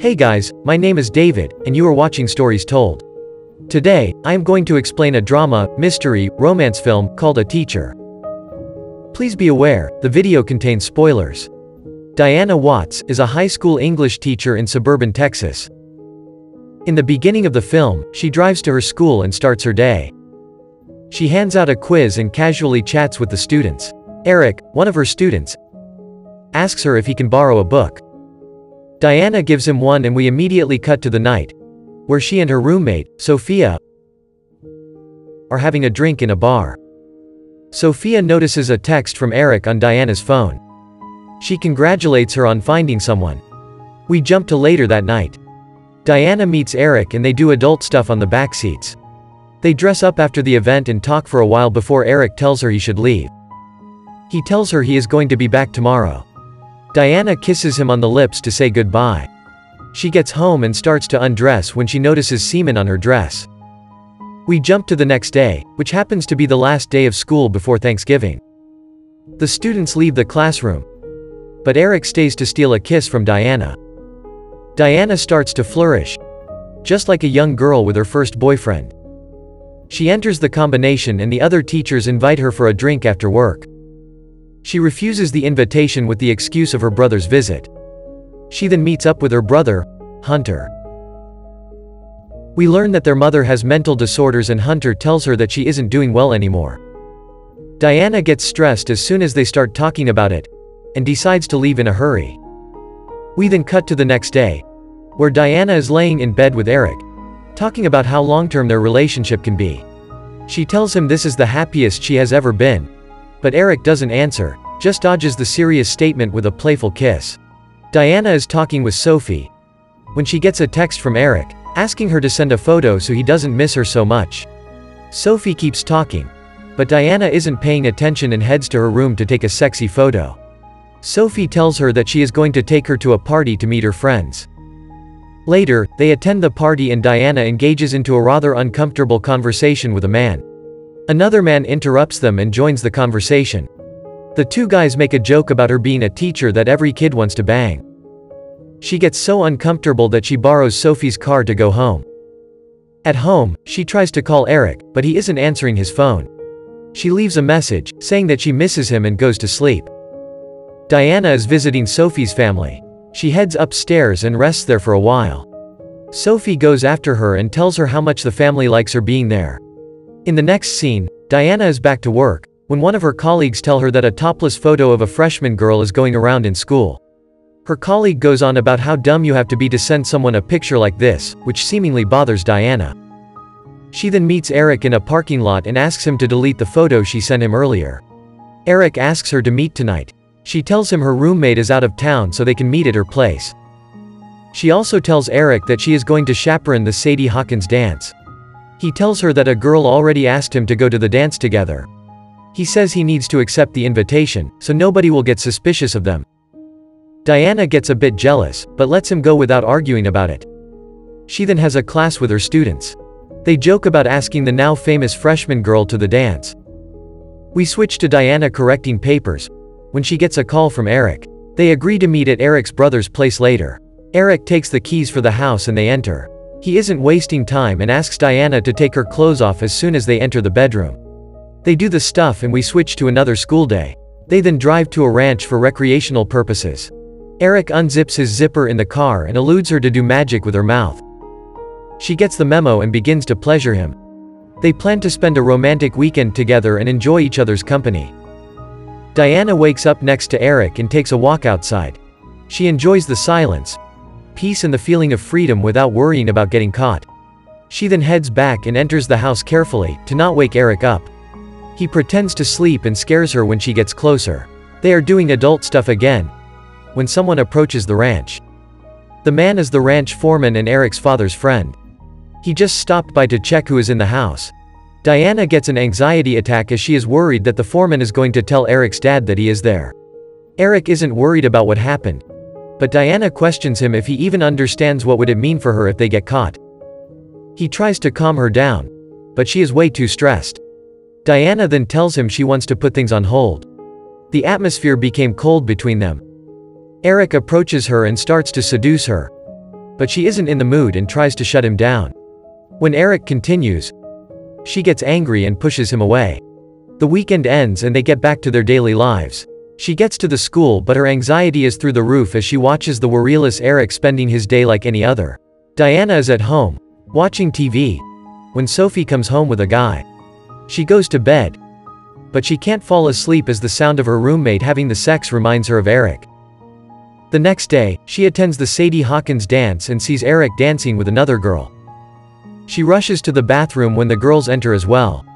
Hey guys, my name is David, and you are watching Stories Told. Today, I am going to explain a drama, mystery, romance film called A Teacher. Please be aware, the video contains spoilers. Diana Watts is a high school English teacher in suburban Texas. In the beginning of the film, she drives to her school and starts her day. She hands out a quiz and casually chats with the students. Eric, one of her students, asks her if he can borrow a book. Diana gives him one and we immediately cut to the night, where she and her roommate, Sophia, are having a drink in a bar. Sophia notices a text from Eric on Diana's phone. She congratulates her on finding someone. We jump to later that night. Diana meets Eric and they do adult stuff on the back seats. They dress up after the event and talk for a while before Eric tells her he should leave. He tells her he is going to be back tomorrow. Diana kisses him on the lips to say goodbye. She gets home and starts to undress when she notices semen on her dress. We jump to the next day, which happens to be the last day of school before Thanksgiving. The students leave the classroom, but Eric stays to steal a kiss from Diana. Diana starts to flourish, just like a young girl with her first boyfriend. She enters the combination and the other teachers invite her for a drink after work. She refuses the invitation with the excuse of her brother's visit. She then meets up with her brother, Hunter. We learn that their mother has mental disorders and Hunter tells her that she isn't doing well anymore. Diana gets stressed as soon as they start talking about it, and decides to leave in a hurry. We then cut to the next day, where Diana is laying in bed with Eric, talking about how long-term their relationship can be. She tells him this is the happiest she has ever been, but Eric doesn't answer, just dodges the serious statement with a playful kiss. Diana is talking with Sophie when she gets a text from Eric, asking her to send a photo so he doesn't miss her so much. Sophie keeps talking, but Diana isn't paying attention and heads to her room to take a sexy photo. Sophie tells her that she is going to take her to a party to meet her friends. Later, they attend the party and Diana engages into a rather uncomfortable conversation with a man. Another man interrupts them and joins the conversation. The two guys make a joke about her being a teacher that every kid wants to bang. She gets so uncomfortable that she borrows Sophie's car to go home. At home, she tries to call Eric, but he isn't answering his phone. She leaves a message, saying that she misses him and goes to sleep. Diana is visiting Sophie's family. She heads upstairs and rests there for a while. Sophie goes after her and tells her how much the family likes her being there. In the next scene, Diana is back to work, when one of her colleagues tell her that a topless photo of a freshman girl is going around in school. Her colleague goes on about how dumb you have to be to send someone a picture like this, which seemingly bothers Diana. She then meets Eric in a parking lot and asks him to delete the photo she sent him earlier. Eric asks her to meet tonight. She tells him her roommate is out of town so they can meet at her place. She also tells Eric that she is going to chaperone the Sadie Hawkins dance. He tells her that a girl already asked him to go to the dance together. He says he needs to accept the invitation, so nobody will get suspicious of them. Diana gets a bit jealous, but lets him go without arguing about it. She then has a class with her students. They joke about asking the now famous freshman girl to the dance. We switch to Diana correcting papers, when she gets a call from Eric. They agree to meet at Eric's brother's place later. Eric takes the keys for the house and they enter. He isn't wasting time and asks Diana to take her clothes off as soon as they enter the bedroom. They do the stuff and we switch to another school day. They then drive to a ranch for recreational purposes. Eric unzips his zipper in the car and eludes her to do magic with her mouth. She gets the memo and begins to pleasure him. They plan to spend a romantic weekend together and enjoy each other's company. Diana wakes up next to Eric and takes a walk outside. She enjoys the silence, peace and the feeling of freedom without worrying about getting caught. She then heads back and enters the house carefully, to not wake Eric up. He pretends to sleep and scares her when she gets closer. They are doing adult stuff again, when someone approaches the ranch. The man is the ranch foreman and Eric's father's friend. He just stopped by to check who is in the house. Diana gets an anxiety attack as she is worried that the foreman is going to tell Eric's dad that he is there. Eric isn't worried about what happened, but Diana questions him if he even understands what would it mean for her if they get caught. He tries to calm her down, but she is way too stressed. Diana then tells him she wants to put things on hold. The atmosphere became cold between them. Eric approaches her and starts to seduce her. But she isn't in the mood and tries to shut him down. When Eric continues, she gets angry and pushes him away. The weekend ends and they get back to their daily lives. She gets to the school but her anxiety is through the roof as she watches the worryless Eric spending his day like any other. Diana is at home, watching TV, when Sophie comes home with a guy. She goes to bed, but she can't fall asleep as the sound of her roommate having the sex reminds her of Eric. The next day, she attends the Sadie Hawkins dance and sees Eric dancing with another girl. She rushes to the bathroom when the girls enter as well.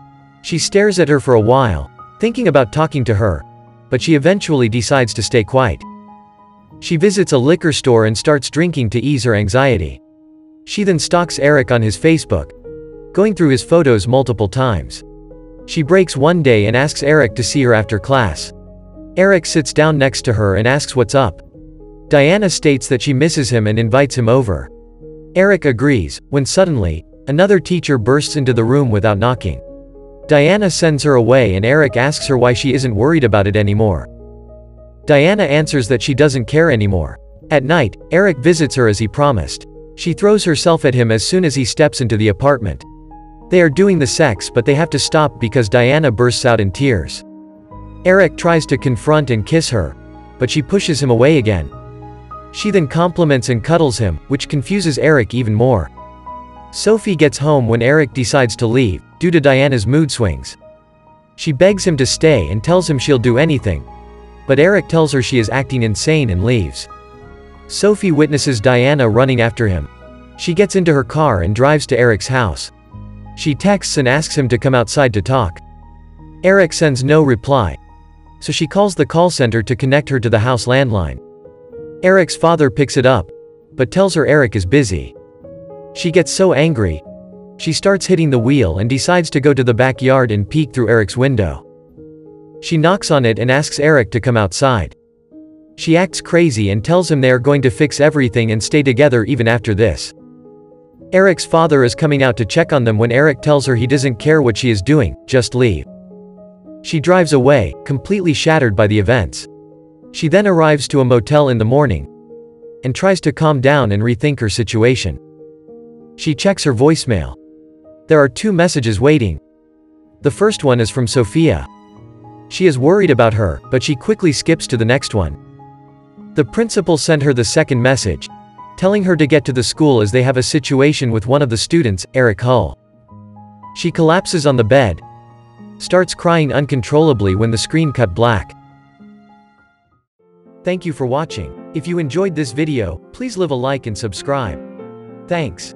She stares at her for a while, thinking about talking to her, but she eventually decides to stay quiet. She visits a liquor store and starts drinking to ease her anxiety. She then stalks Eric on his Facebook, going through his photos multiple times. She breaks one day and asks Eric to see her after class. Eric sits down next to her and asks what's up. Diana states that she misses him and invites him over. Eric agrees, when suddenly, another teacher bursts into the room without knocking. Diana sends her away and Eric asks her why she isn't worried about it anymore. Diana answers that she doesn't care anymore. At night, Eric visits her as he promised. She throws herself at him as soon as he steps into the apartment. They are doing the sex but they have to stop because Diana bursts out in tears. Eric tries to confront and kiss her, but she pushes him away again. She then compliments and cuddles him, which confuses Eric even more. Sophie gets home when Eric decides to leave, due to Diana's mood swings. She begs him to stay and tells him she'll do anything, but Eric tells her she is acting insane and leaves. Sophie witnesses Diana running after him. She gets into her car and drives to Eric's house. She texts and asks him to come outside to talk. Eric sends no reply, so she calls the call center to connect her to the house landline. Eric's father picks it up, but tells her Eric is busy. She gets so angry, she starts hitting the wheel and decides to go to the backyard and peek through Eric's window. She knocks on it and asks Eric to come outside. She acts crazy and tells him they are going to fix everything and stay together even after this. Eric's father is coming out to check on them when Eric tells her he doesn't care what she is doing, just leave. She drives away, completely shattered by the events. She then arrives to a motel in the morning, and tries to calm down and rethink her situation. She checks her voicemail. There are 2 messages waiting. The first one is from Sophia. She is worried about her, but she quickly skips to the next one. The principal sent her the second message, telling her to get to the school as they have a situation with one of the students, Eric Hull. She collapses on the bed, starts crying uncontrollably when the screen cut black. Thank you for watching. If you enjoyed this video, please leave a like and subscribe. Thanks.